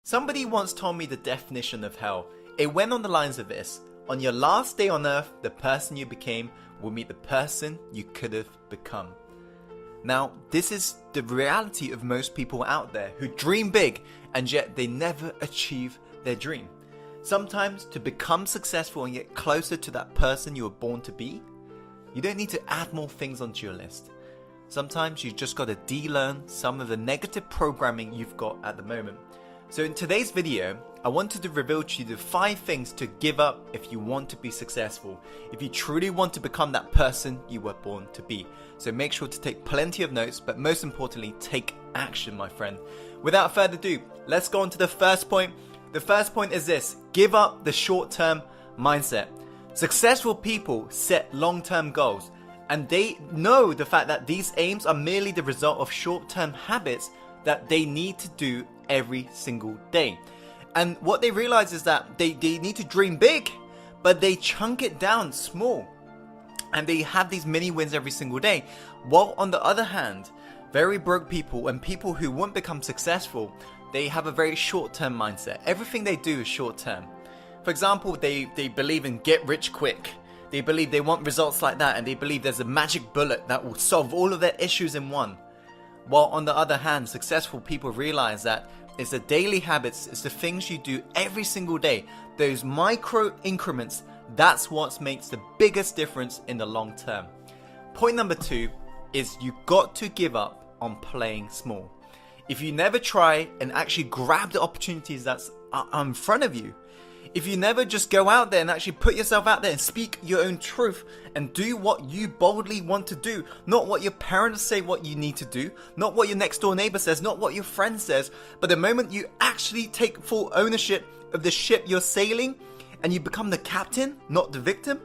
Somebody once told me the definition of hell. It went on the lines of this: on your last day on earth, the person you became will meet the person you could have become. Now, this is the reality of most people out there who dream big and yet they never achieve their dream. Sometimes to become successful and get closer to that person you were born to be, you don't need to add more things onto your list. Sometimes you just got to de-learn some of the negative programming you've got at the moment. So in today's video, I wanted to reveal to you the 5 things to give up if you want to be successful, if you truly want to become that person you were born to be. So make sure to take plenty of notes, but most importantly, take action, my friend. Without further ado, let's go on to the first point. The first point is this: give up the short-term mindset. Successful people set long-term goals, and they know the fact that these aims are merely the result of short-term habits that they need to do every single day. And what they realize is that they need to dream big, but they chunk it down small. And they have these mini wins every single day. While on the other hand, very broke people and people who won't become successful, they have a very short-term mindset. Everything they do is short-term. For example, they believe in get rich quick. They believe they want results like that, and they believe there's a magic bullet that will solve all of their issues in one. While on the other hand, successful people realize that it's the daily habits, it's the things you do every single day, those micro increments, that's what makes the biggest difference in the long term. Point number 2 is you got to give up on playing small. If you never try and actually grab the opportunities that's in front of you, if you never just go out there and actually put yourself out there and speak your own truth and do what you boldly want to do, not what your parents say what you need to do, not what your next door neighbor says, not what your friend says, but the moment you actually take full ownership of the ship you're sailing and you become the captain, not the victim,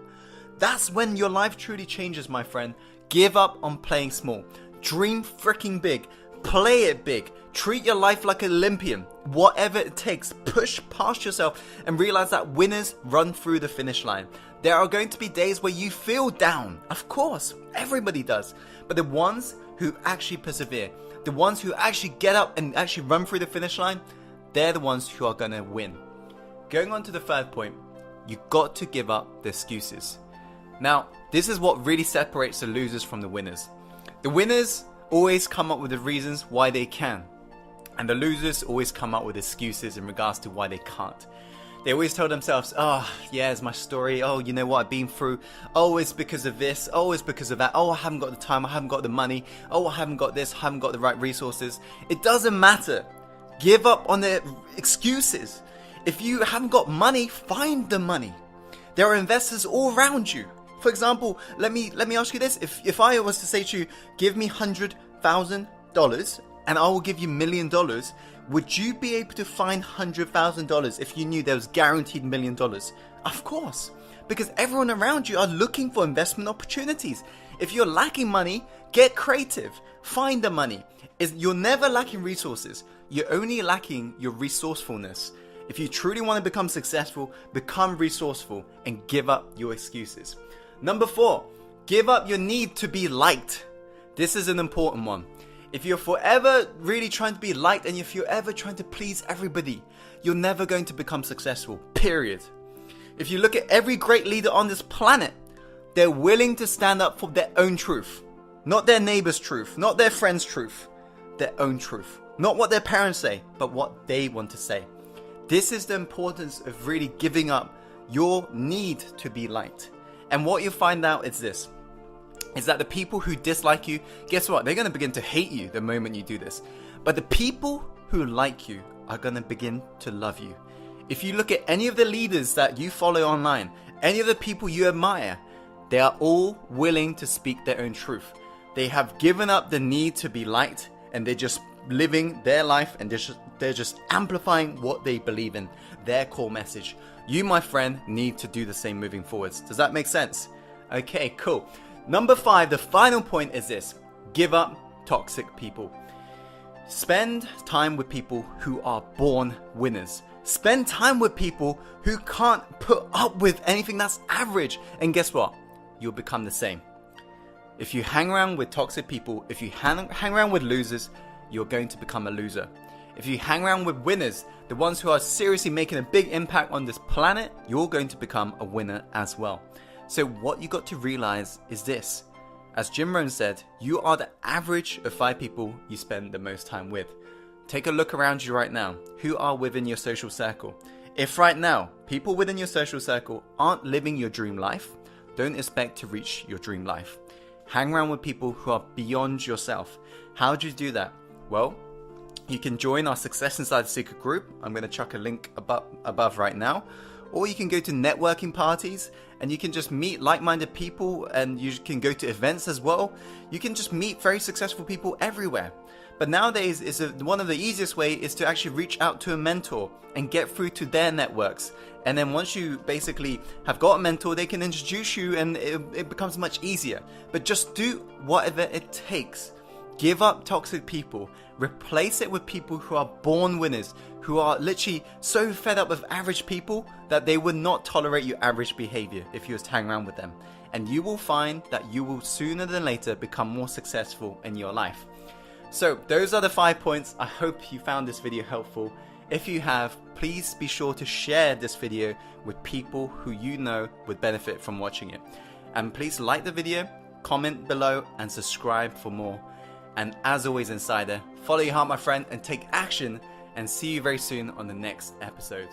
that's when your life truly changes, my friend. Give up on playing small. Dream freaking big. Play it big. Treat your life like an Olympian. Whatever it takes, push past yourself and realize that winners run through the finish line. There are going to be days where you feel down. Of course, everybody does. But the ones who actually persevere, the ones who actually get up and actually run through the finish line, they're the ones who are going to win. Going on to the third point, you got to give up the excuses. Now, this is what really separates the losers from the winners. The winners always come up with the reasons why they can, and the losers always come up with excuses in regards to why they can't. They always tell themselves, oh yeah, it's my story, oh you know what I've been through, oh it's because of this, oh it's because of that, oh I haven't got the time, I haven't got the money, oh I haven't got this, I haven't got the right resources. It doesn't matter. Give up on the excuses. If you haven't got money, find the money. There are investors all around you. For example, let me ask you this. If I was to say to you, give me $100,000 and I will give you $1 million, would you be able to find $100,000 if you knew there was guaranteed $1 million? Of course, because everyone around you are looking for investment opportunities. If you're lacking money, get creative. Find the money. You're never lacking resources. You're only lacking your resourcefulness. If you truly want to become successful, become resourceful and give up your excuses. Number 4, give up your need to be liked. This is an important one. If you're forever really trying to be liked and if you're ever trying to please everybody, you're never going to become successful, period. If you look at every great leader on this planet, they're willing to stand up for their own truth. Not their neighbor's truth, not their friend's truth, their own truth. Not what their parents say, but what they want to say. This is the importance of really giving up your need to be liked. And what you find out is this, is that the people who dislike you, guess what? They're going to begin to hate you the moment you do this. But the people who like you are going to begin to love you. If you look at any of the leaders that you follow online, any of the people you admire, they are all willing to speak their own truth. They have given up the need to be liked and they're just living their life and they're just amplifying what they believe in, their core message. You, my friend, need to do the same moving forwards. Does that make sense? Okay, cool. Number 5, the final point is this: give up toxic people. Spend time with people who are born winners. Spend time with people who can't put up with anything that's average. And guess what? You'll become the same. If you hang around with toxic people, if you hang around with losers, you're going to become a loser. If you hang around with winners, the ones who are seriously making a big impact on this planet, you're going to become a winner as well. So what you got to realize is this. As Jim Rohn said, you are the average of 5 people you spend the most time with. Take a look around you right now. Who are within your social circle? If right now, people within your social circle aren't living your dream life, don't expect to reach your dream life. Hang around with people who are beyond yourself. How do you do that? Well, you can join our Success Inside the Secret group. I'm going to chuck a link above right now. Or you can go to networking parties and you can just meet like-minded people, and you can go to events as well. You can just meet very successful people everywhere. But nowadays, one of the easiest way is to actually reach out to a mentor and get through to their networks. And then once you basically have got a mentor, they can introduce you and it becomes much easier. But just do whatever it takes. Give up toxic people. Replace it with people who are born winners, who are literally so fed up with average people that they would not tolerate your average behavior if you was to hang around with them. And you will find that you will sooner than later become more successful in your life. So those are the 5 points. I hope you found this video helpful. If you have, please be sure to share this video with people who you know would benefit from watching it. And please like the video, comment below, and subscribe for more. And as always, Insider, follow your heart, my friend, and take action, and see you very soon on the next episode.